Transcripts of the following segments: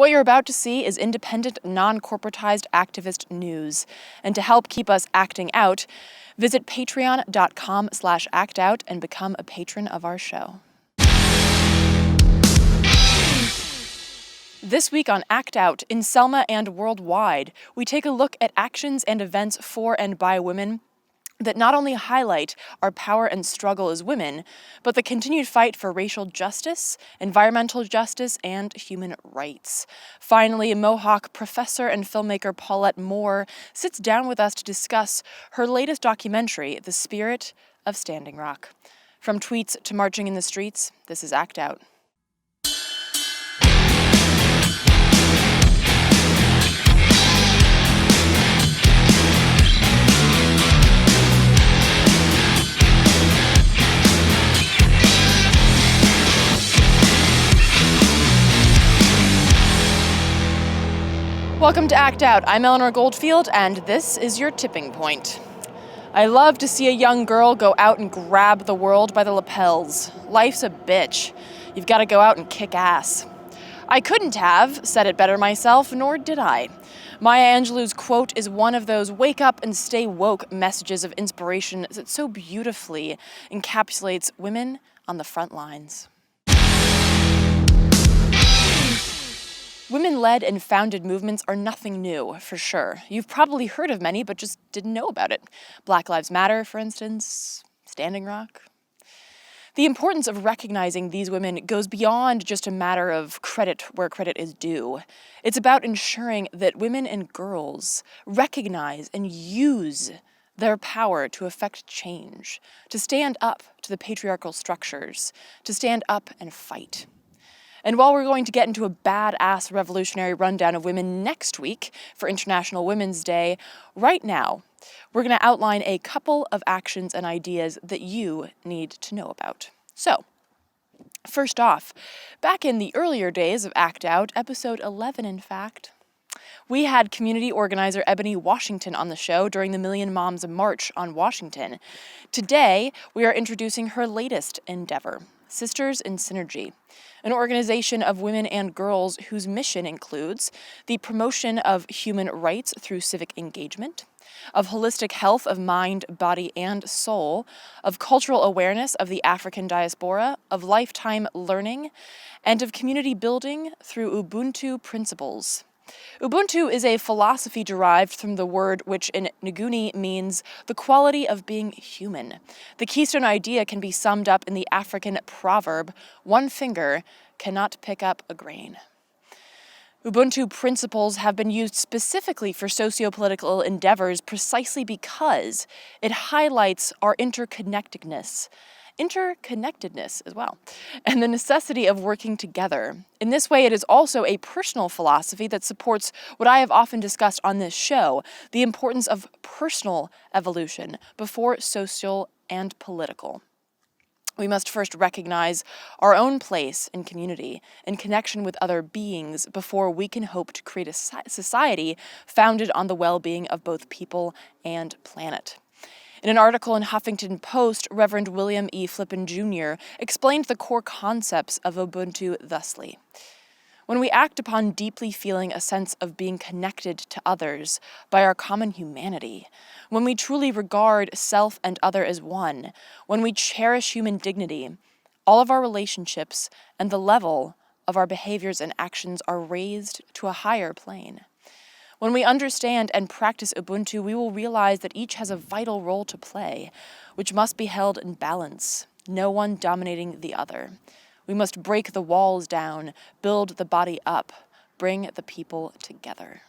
What you're about to see is independent, non-corporatized activist news. And to help keep us acting out, visit patreon.com/actout and become a patron of our show. This week on Act Out, in Selma and worldwide, we take a look at actions and events for and by women that not only highlight our power and struggle as women, but the continued fight for racial justice, environmental justice, and human rights. Finally, Mohawk professor and filmmaker Paulette Moore sits down with us to discuss her latest documentary, The Spirit of Standing Rock. From tweets to marching in the streets, this is Act Out. Welcome to Act Out. I'm Eleanor Goldfield, and this is your tipping point. I love to see a young girl go out and grab the world by the lapels. Life's a bitch. You've got to go out and kick ass. I couldn't have said it better myself, nor did I. Maya Angelou's quote is one of those wake up and stay woke messages of inspiration that so beautifully encapsulates women on the front lines. Women-led and founded movements are nothing new, for sure. You've probably heard of many, but just didn't know about it. Black Lives Matter, for instance, Standing Rock. The importance of recognizing these women goes beyond just a matter of credit where credit is due. It's about ensuring that women and girls recognize and use their power to affect change, to stand up to the patriarchal structures, to stand up and fight. And while we're going to get into a badass revolutionary rundown of women next week for International Women's Day, right now, we're going to outline a couple of actions and ideas that you need to know about. So, first off, back in the earlier days of Act Out, episode 11 in fact, we had community organizer Ebony Washington on the show during the Million Moms March on Washington. Today, we are introducing her latest endeavor, Sisters in Synergy, an organization of women and girls whose mission includes the promotion of human rights through civic engagement, of holistic health of mind, body, and soul, of cultural awareness of the African diaspora, of lifetime learning, and of community building through Ubuntu principles. Ubuntu is a philosophy derived from the word which in Nguni means the quality of being human. The keystone idea can be summed up in the African proverb, "One finger cannot pick up a grain." Ubuntu principles have been used specifically for socio-political endeavors precisely because it highlights our interconnectedness as well, and the necessity of working together. In this way, it is also a personal philosophy that supports what I have often discussed on this show, the importance of personal evolution before social and political. We must first recognize our own place in community, in connection with other beings, before we can hope to create a society founded on the well-being of both people and planet. In an article in Huffington Post, Reverend William E. Flippen Jr. explained the core concepts of Ubuntu thusly. When we act upon deeply feeling a sense of being connected to others by our common humanity, when we truly regard self and other as one, when we cherish human dignity, all of our relationships and the level of our behaviors and actions are raised to a higher plane. When we understand and practice Ubuntu, we will realize that each has a vital role to play, which must be held in balance, no one dominating the other. We must break the walls down, build the body up, bring the people together.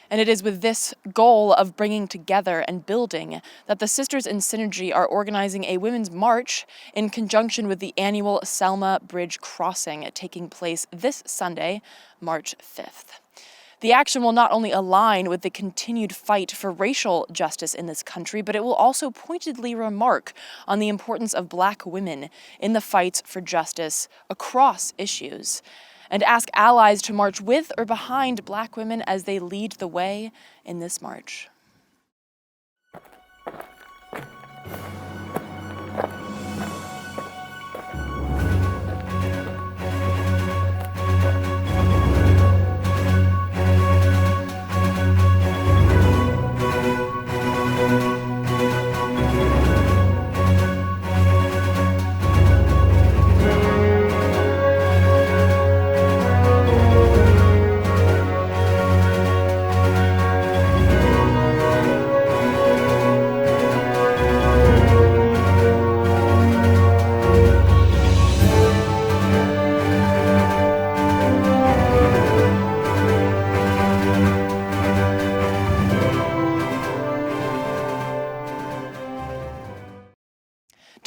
And it is with this goal of bringing together and building that the Sisters in Synergy are organizing a women's march in conjunction with the annual Selma Bridge Crossing taking place this Sunday, March 5th. The action will not only align with the continued fight for racial justice in this country, but it will also pointedly remark on the importance of Black women in the fights for justice across issues, and ask allies to march with or behind Black women as they lead the way in this march.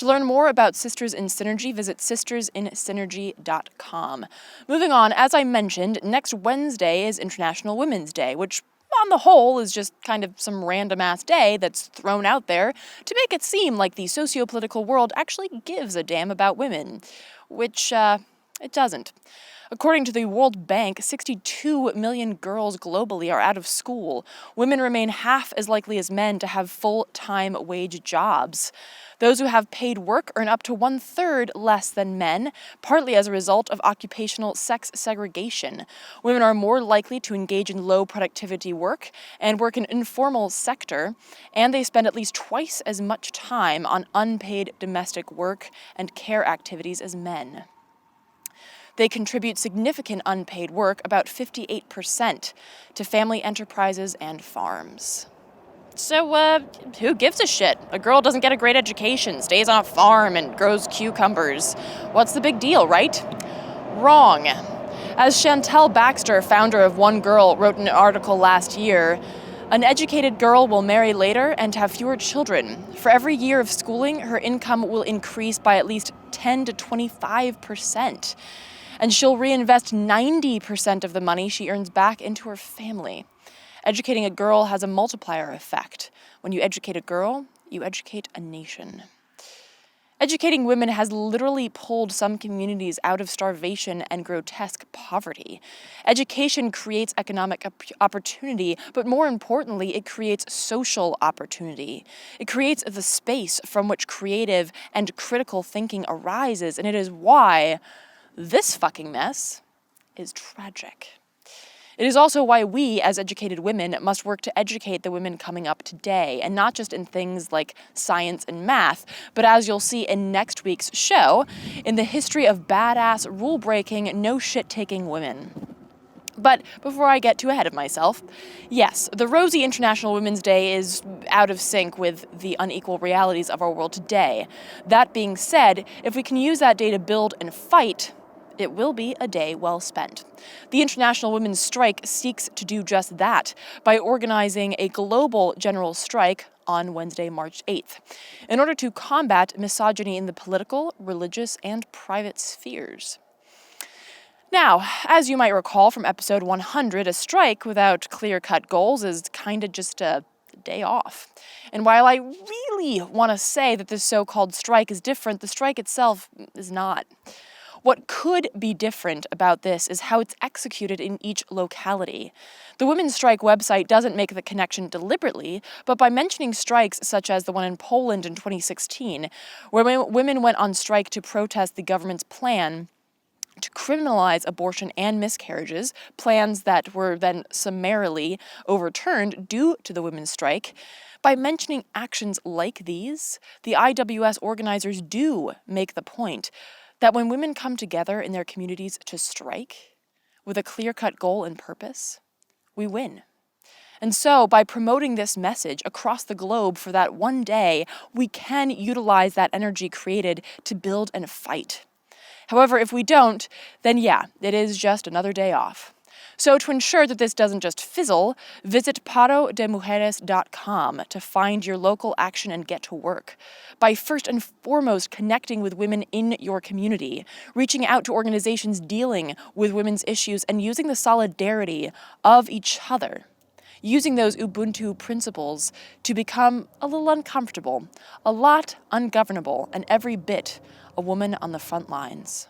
To learn more about Sisters in Synergy, visit sistersinsynergy.com. Moving on, as I mentioned, next Wednesday is International Women's Day, which on the whole is just kind of some random-ass day that's thrown out there to make it seem like the socio-political world actually gives a damn about women, which it doesn't. According to the World Bank, 62 million girls globally are out of school. Women remain half as likely as men to have full-time wage jobs. Those who have paid work earn up to 1/3 less than men, partly as a result of occupational sex segregation. Women are more likely to engage in low productivity work and work in informal sector, and they spend at least twice as much time on unpaid domestic work and care activities as men. They contribute significant unpaid work, about 58%, to family enterprises and farms. So, who gives a shit? A girl doesn't get a great education, stays on a farm, and grows cucumbers. What's the big deal, right? Wrong. As Chantel Baxter, founder of One Girl, wrote in an article last year, an educated girl will marry later and have fewer children. For every year of schooling, her income will increase by at least 10 to 25%. And she'll reinvest 90% of the money she earns back into her family. Educating a girl has a multiplier effect. When you educate a girl, you educate a nation. Educating women has literally pulled some communities out of starvation and grotesque poverty. Education creates economic opportunity, but more importantly, it creates social opportunity. It creates the space from which creative and critical thinking arises, and it is why this fucking mess is tragic. It is also why we, as educated women, must work to educate the women coming up today, and not just in things like science and math, but as you'll see in next week's show, in the history of badass, rule-breaking, no-shit-taking women. But before I get too ahead of myself, yes, the rosy International Women's Day is out of sync with the unequal realities of our world today. That being said, if we can use that day to build and fight, it will be a day well spent. The International Women's Strike seeks to do just that by organizing a global general strike on Wednesday, March 8th, in order to combat misogyny in the political, religious, and private spheres. Now, as you might recall from episode 100, a strike without clear-cut goals is kinda just a day off. And while I really want to say that this so-called strike is different, the strike itself is not. What could be different about this is how it's executed in each locality. The Women's Strike website doesn't make the connection deliberately, but by mentioning strikes such as the one in Poland in 2016, where women went on strike to protest the government's plan to criminalize abortion and miscarriages, plans that were then summarily overturned due to the women's strike. By mentioning actions like these, the IWS organizers do make the point that when women come together in their communities to strike with a clear-cut goal and purpose, we win. And so, by promoting this message across the globe for that one day, we can utilize that energy created to build and fight. However, if we don't, then yeah, it is just another day off. So to ensure that this doesn't just fizzle, visit parodemujeres.com to find your local action and get to work. By first and foremost connecting with women in your community, reaching out to organizations dealing with women's issues, and using the solidarity of each other. Using those Ubuntu principles to become a little uncomfortable, a lot ungovernable, and every bit a woman on the front lines.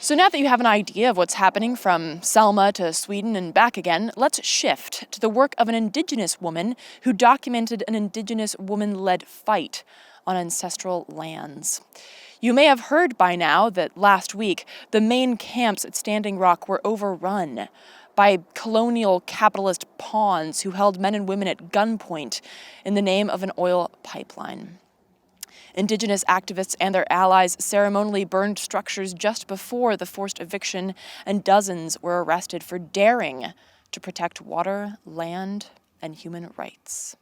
So now that you have an idea of what's happening from Selma to Sweden and back again, let's shift to the work of an Indigenous woman who documented an Indigenous woman-led fight on ancestral lands. You may have heard by now that last week, the main camps at Standing Rock were overrun by colonial capitalist pawns who held men and women at gunpoint in the name of an oil pipeline. Indigenous activists and their allies ceremonially burned structures just before the forced eviction, and dozens were arrested for daring to protect water, land, and human rights.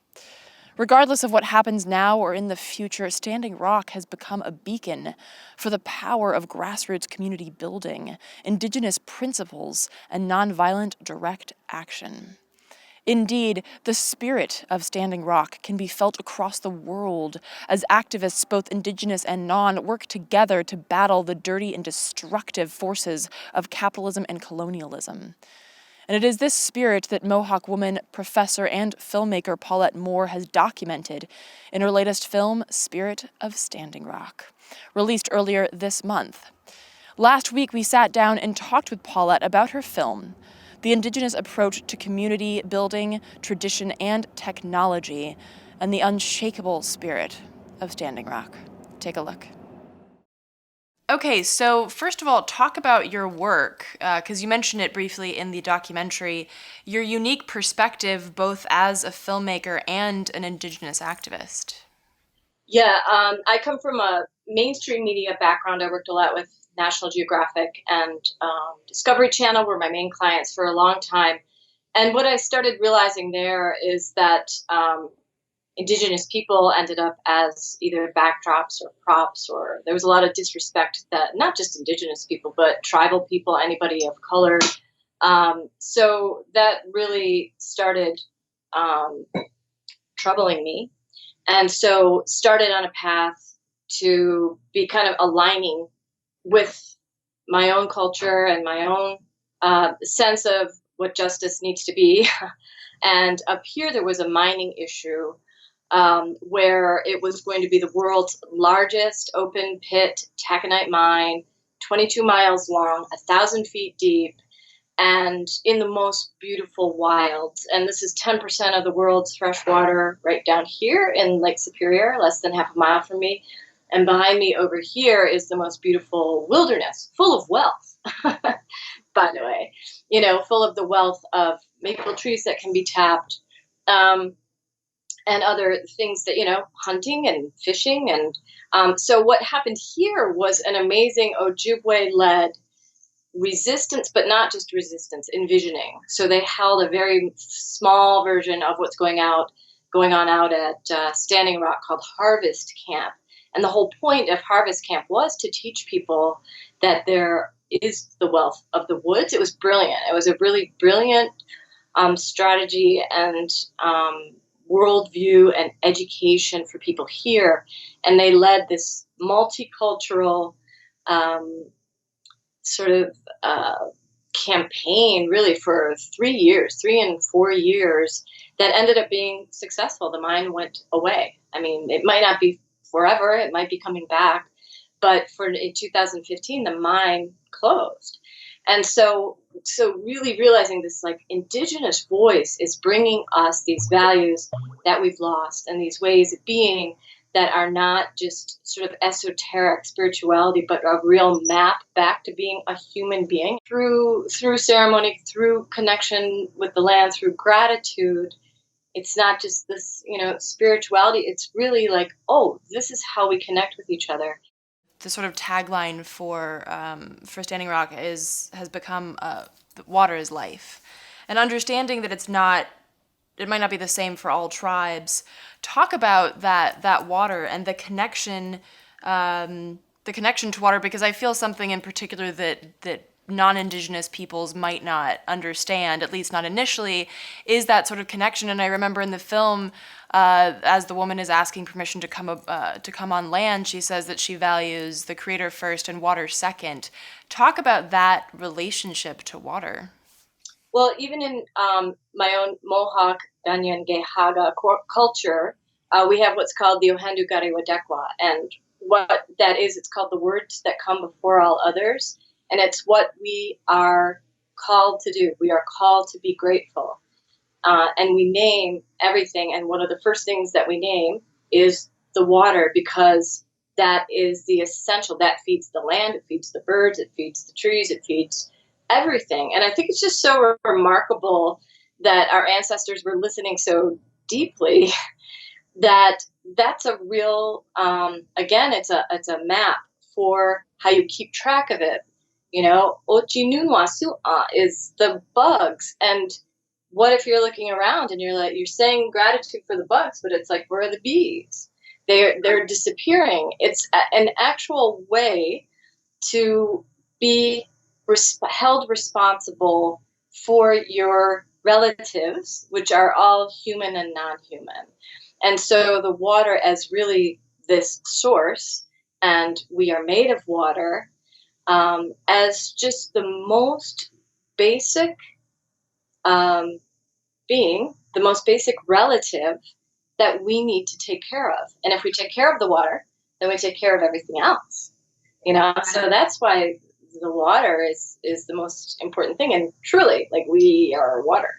Regardless of what happens now or in the future, Standing Rock has become a beacon for the power of grassroots community building, Indigenous principles, and nonviolent direct action. Indeed, the spirit of Standing Rock can be felt across the world as activists, both indigenous and non, work together to battle the dirty and destructive forces of capitalism and colonialism. And it is this spirit that Mohawk woman, professor, and filmmaker Paulette Moore has documented in her latest film, Spirit of Standing Rock, released earlier this month. Last week, we sat down and talked with Paulette about her film, the Indigenous approach to community building, tradition, and technology, and the unshakable spirit of Standing Rock. Take a look. Okay, so first of all, talk about your work, because you mentioned it briefly in the documentary, your unique perspective both as a filmmaker and an Indigenous activist. Yeah, I come from a mainstream media background. I worked a lot with National Geographic and Discovery Channel were my main clients for a long time. And what I started realizing there is that Indigenous people ended up as either backdrops or props, or there was a lot of disrespect that not just Indigenous people, but tribal people, anybody of color. So that really started troubling me. And so started on a path to be kind of aligning with my own culture and my own sense of what justice needs to be. And up here, there was a mining issue where it was going to be the world's largest open pit taconite mine, 22 miles long, 1,000 feet deep, and in the most beautiful wilds. And this is 10% of the world's fresh water right down here in Lake Superior, less than half a mile from me. And behind me over here is the most beautiful wilderness, full of wealth, by the way, full of the wealth of maple trees that can be tapped, and other things that, hunting and fishing. And so what happened here was an amazing Ojibwe-led resistance, but not just resistance, envisioning. So they held a very small version of what's going on out at Standing Rock called Harvest Camp. And the whole point of Harvest Camp was to teach people that there is the wealth of the woods. It was brilliant. It was a really brilliant strategy and worldview and education for people here. And they led this multicultural sort of campaign really for 3 and 4 years that ended up being successful. The mine went away. I mean, it might not be forever, it might be coming back, but in 2015, the mine closed. And so really realizing this like Indigenous voice is bringing us these values that we've lost and these ways of being that are not just sort of esoteric spirituality, but a real map back to being a human being through ceremony, through connection with the land, through gratitude. It's not just this, spirituality. It's really like, oh, this is how we connect with each other. The sort of tagline for Standing Rock has become water is life, and understanding that it might not be the same for all tribes. Talk about that water and the connection to water, because I feel something in particular that non-Indigenous peoples might not understand, at least not initially, is that sort of connection. And I remember in the film, as the woman is asking permission to come on land, she says that she values the creator first and water second. Talk about that relationship to water. Well, even in my own Mohawk, Banyan, Gehaga culture, we have what's called the Ohendu Gariwadekwa. And what that is, it's called the words that come before all others. And it's what we are called to do. We are called to be grateful. And we name everything. And one of the first things that we name is the water, because that is the essential. That feeds the land, it feeds the birds, it feeds the trees, it feeds everything. And I think it's just so remarkable that our ancestors were listening so deeply that that's a real, again, it's a map for how you keep track of it. Ochinunwa su'a is the bugs. And what if you're looking around and you're saying gratitude for the bugs, but it's like, where are the bees? They're disappearing. It's an actual way to be held responsible for your relatives, which are all human and non-human. And so the water as really this source, and we are made of water, as just the most basic um, being, the most basic relative that we need to take care of. And if we take care of the water, then we take care of everything else. So that's why the water is the most important thing. And truly, like, we are water.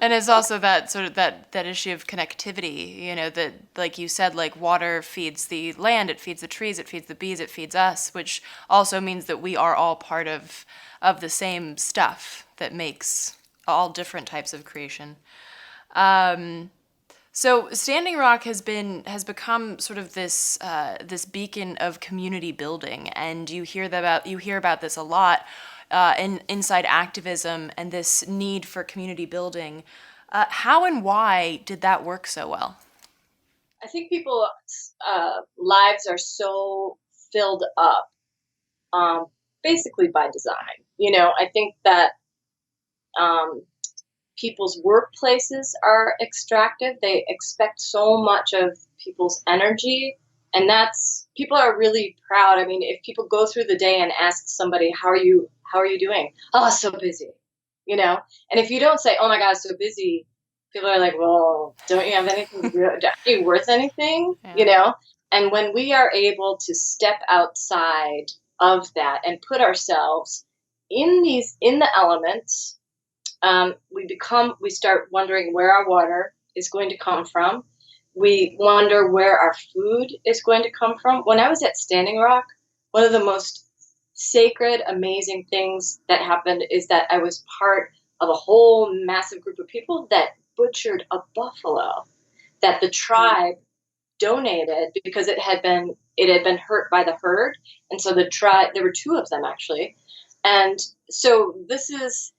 And it's also that sort of that issue of connectivity, that, like you said, like water feeds the land, it feeds the trees, it feeds the bees, it feeds us, which also means that we are all part of the same stuff that makes all different types of creation. So Standing Rock has become sort of this beacon of community building, and you hear about this a lot inside activism and this need for community building. How and why did that work so well? I think people's lives are so filled up, um, basically by design. I think that um, people's workplaces are extractive. They expect so much of people's energy. And that's, people are really proud. I mean, if people go through the day and ask somebody, how are you doing? Oh, so busy, you know? And if you don't say, oh my God, so busy, people are like, well, don't you have anything to do? Are you worth anything? Yeah. And when we are able to step outside of that and put ourselves in the elements, we start wondering where our water is going to come from. We wonder where our food is going to come from. When I was at Standing Rock, one of the most sacred, amazing things that happened is that I was part of a whole massive group of people that butchered a buffalo that the tribe donated because it had been hurt by the herd. And so the tribe, there were two of them actually. And so this is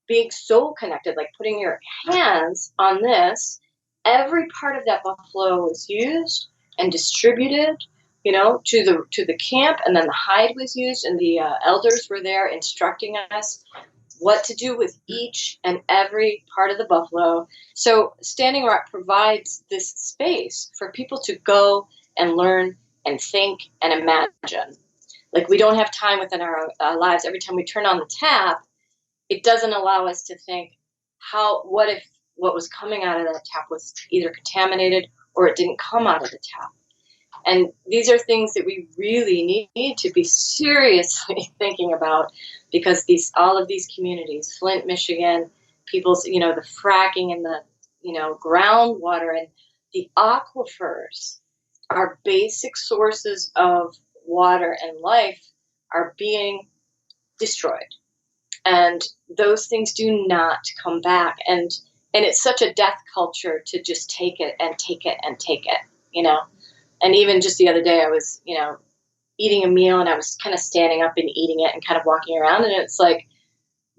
being so connected, like putting your hands on this. Every part of that buffalo was used and distributed, to the camp, and then the hide was used, and the elders were there instructing us what to do with each and every part of the buffalo. So Standing Rock provides this space for people to go and learn and think and imagine. Like, we don't have time within our lives. Every time we turn on the tap, it doesn't allow us to think, what if what was coming out of that tap was either contaminated or it didn't come out of the tap. And these are things that we really need to be seriously thinking about, because all of these communities, Flint, Michigan, people's, the fracking and the, groundwater and the aquifers, our basic sources of water and life, are being destroyed. And those things do not come back. And it's such a death culture to just take it and take it and take it, and even just the other day, I was, eating a meal, and I was kind of standing up and eating it and kind of walking around, and it's like,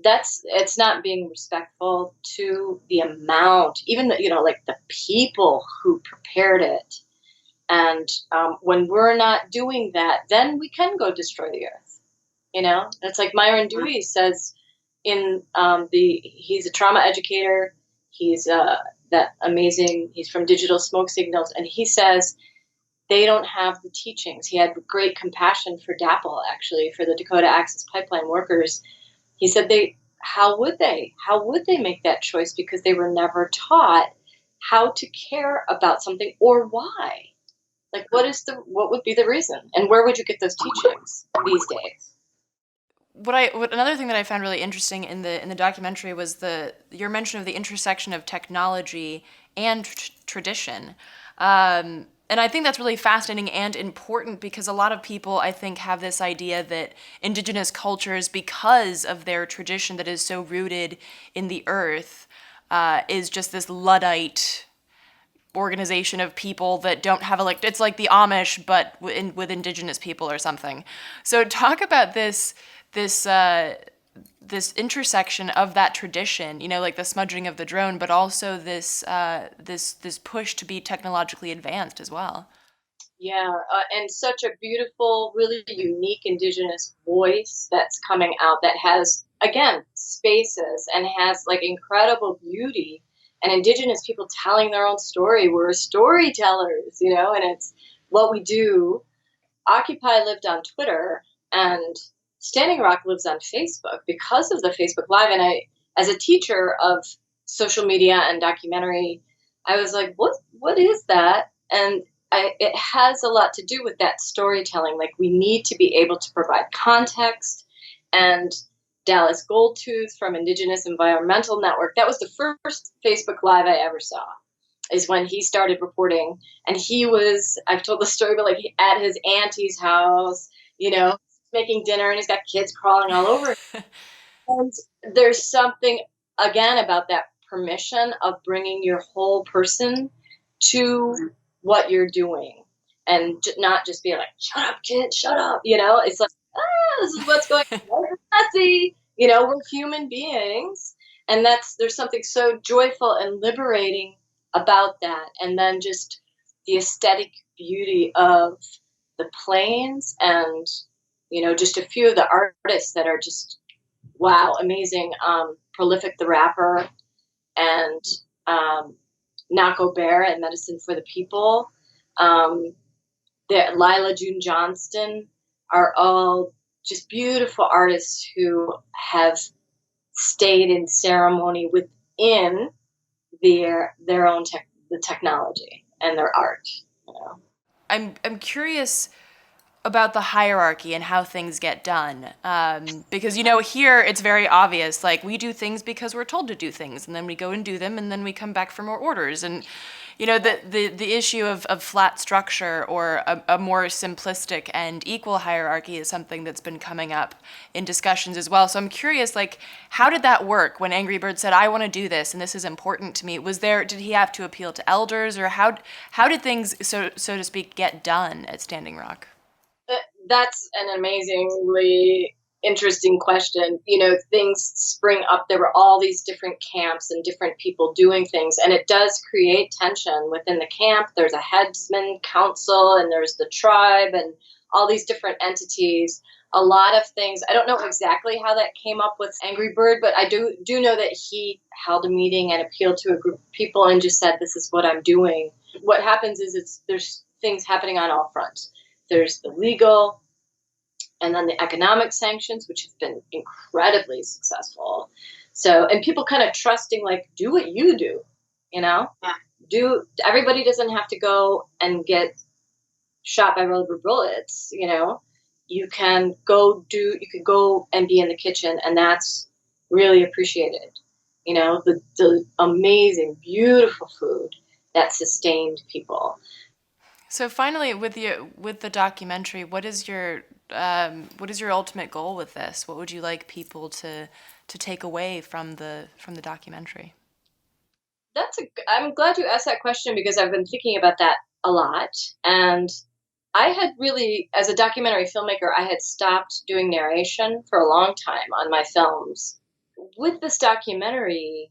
it's not being respectful to the amount, even like the people who prepared it. And when we're not doing that, then we can go destroy the earth. It's like Myron Dewey says, he's a trauma educator. He's he's from Digital Smoke Signals, and he says they don't have the teachings. He had great compassion for DAPL, actually, for the Dakota Access Pipeline workers. He said how would they make that choice, because they were never taught how to care about something, or why. Like, what would be the reason, and where would you get those teachings these days? Another thing that I found really interesting in the documentary was your mention of the intersection of technology and tradition. And I think that's really fascinating and important, because a lot of people, I think, have this idea that indigenous cultures, because of their tradition that is so rooted in the earth, is just this Luddite organization of people that don't have it's like the Amish, but with indigenous people or something. So talk about this this intersection of that tradition, like the smudging of the drone, but also this push to be technologically advanced as well. Yeah, and such a beautiful, really unique Indigenous voice that's coming out, that has again, spaces and has like incredible beauty, and Indigenous people telling their own story. We're storytellers, you know, and it's what we do. Occupy lived on Twitter, and Standing Rock lives on Facebook because of the Facebook Live. And I, as a teacher of social media and documentary, I was like, what is that? And it has a lot to do with that storytelling. Like, we need to be able to provide context. And Dallas Goldtooth from Indigenous Environmental Network, that was the first Facebook Live I ever saw, is when he started reporting. And he was, I've told the story, but like at his auntie's house, you know, making dinner, and he's got kids crawling all over. And there's something, again, about that permission of bringing your whole person to what you're doing, and not just being like, shut up, kid, shut up. You know, it's like, this is what's going on. It's messy. You know, we're human beings. And there's something so joyful and liberating about that. And then just the aesthetic beauty of the plains, and, you know, just a few of the artists that are just, wow, amazing. Prolific the Rapper, and Nako Bear and Medicine for the People. Lila June Johnston are all just beautiful artists who have stayed in ceremony within their own the technology and their art. You know? I'm curious about the hierarchy and how things get done. Because, you know, here it's very obvious, like, we do things because we're told to do things, and then we go and do them, and then we come back for more orders. And, you know, the issue of flat structure or a more simplistic and equal hierarchy is something that's been coming up in discussions as well. So I'm curious, like, how did that work when Angry Bird said, I want to do this, and this is important to me? Did he have to appeal to elders, or how did things, so to speak, get done at Standing Rock? That's an amazingly interesting question. You know, things spring up. There were all these different camps and different people doing things, and it does create tension within the camp. There's a headsman council, and there's the tribe, and all these different entities. A lot of things. I don't know exactly how that came up with Angry Bird, but I do know that he held a meeting and appealed to a group of people and just said, "This is what I'm doing." What happens is there's things happening on all fronts. There's the legal, and then the economic sanctions, which have been incredibly successful. So, and people kind of trusting, like, do what you do, you know? Yeah. Everybody doesn't have to go and get shot by rubber bullets, you know? You can go and be in the kitchen, and that's really appreciated. You know, the amazing, beautiful food that sustained people. So finally, with the documentary, what is your ultimate goal with this? What would you like people to take away from the documentary? I'm glad you asked that question, because I've been thinking about that a lot. And I had really, as a documentary filmmaker, I had stopped doing narration for a long time on my films. With this documentary,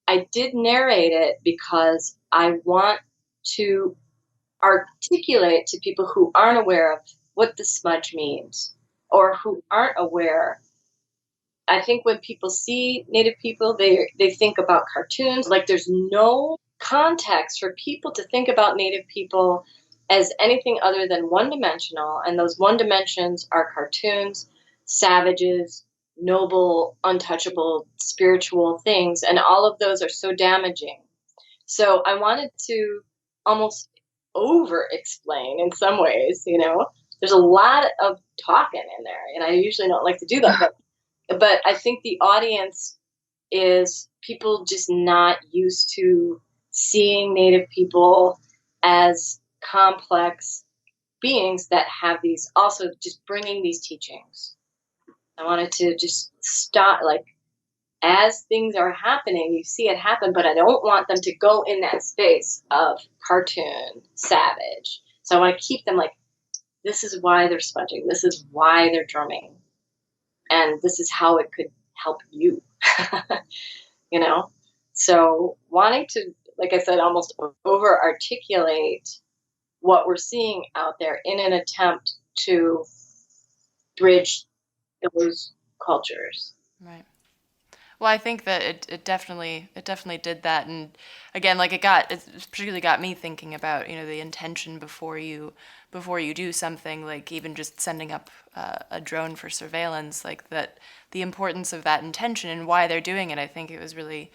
I did narrate it because I want to articulate to people who aren't aware of what the smudge means, or who aren't aware. I think when people see Native people, they think about cartoons. Like, there's no context for people to think about Native people as anything other than one-dimensional, and those one dimensions are cartoons, savages, noble, untouchable, spiritual things, and all of those are so damaging. So I wanted to almost over-explain in some ways, you know? There's a lot of talking in there, and I usually don't like to do that, but I think the audience is people just not used to seeing Native people as complex beings that have these, also just bringing these teachings. I wanted to just stop, like, as things are happening, you see it happen, but I don't want them to go in that space of cartoon, savage. So I want to keep them like, this is why they're smudging, this is why they're drumming, and this is how it could help you. You know? So wanting to, like I said, almost over articulate what we're seeing out there in an attempt to bridge those cultures. Right. Well, I think that it definitely did that, and again, like it particularly got me thinking about the intention before you do something, like even just sending up a drone for surveillance, like that, the importance of that intention and why they're doing it. I think it was really,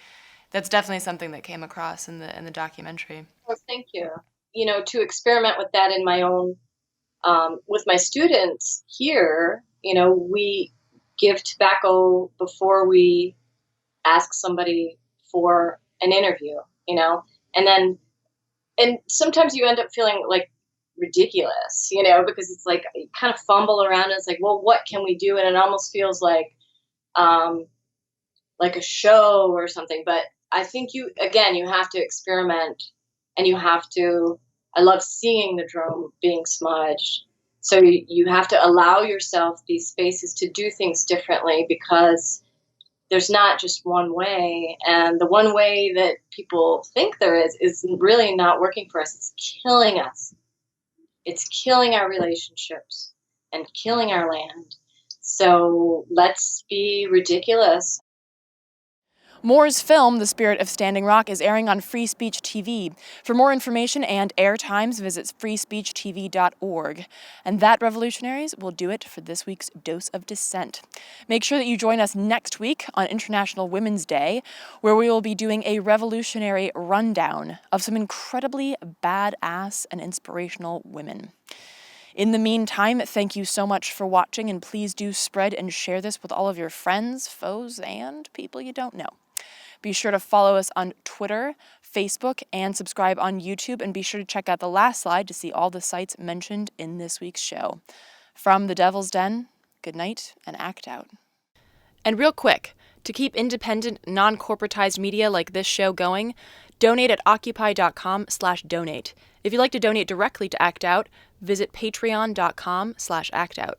that's definitely something that came across in the documentary. Well, thank you. To experiment with that in my own, with my students here, we give tobacco before we ask somebody for an interview, and then, and sometimes you end up feeling like ridiculous, because it's like you kind of fumble around and it's like, well, what can we do? And it almost feels um, like a show or something. But I think you have to experiment, and you have to, I love seeing the drone being smudged. So you have to allow yourself these spaces to do things differently, because there's not just one way. And the one way that people think there is really not working for us. It's killing us. It's killing our relationships and killing our land. So let's be ridiculous. Moore's film, The Spirit of Standing Rock, is airing on Free Speech TV. For more information and air times, visit freespeechtv.org. And that, revolutionaries, will do it for this week's Dose of Dissent. Make sure that you join us next week on International Women's Day, where we will be doing a revolutionary rundown of some incredibly badass and inspirational women. In the meantime, thank you so much for watching, and please do spread and share this with all of your friends, foes, and people you don't know. Be sure to follow us on Twitter, Facebook, and subscribe on YouTube, and be sure to check out the last slide to see all the sites mentioned in this week's show. From the Devil's Den, good night and act out. And real quick, to keep independent, non-corporatized media like this show going, donate at Occupy.com/donate. If you'd like to donate directly to Act Out, visit Patreon.com/actout.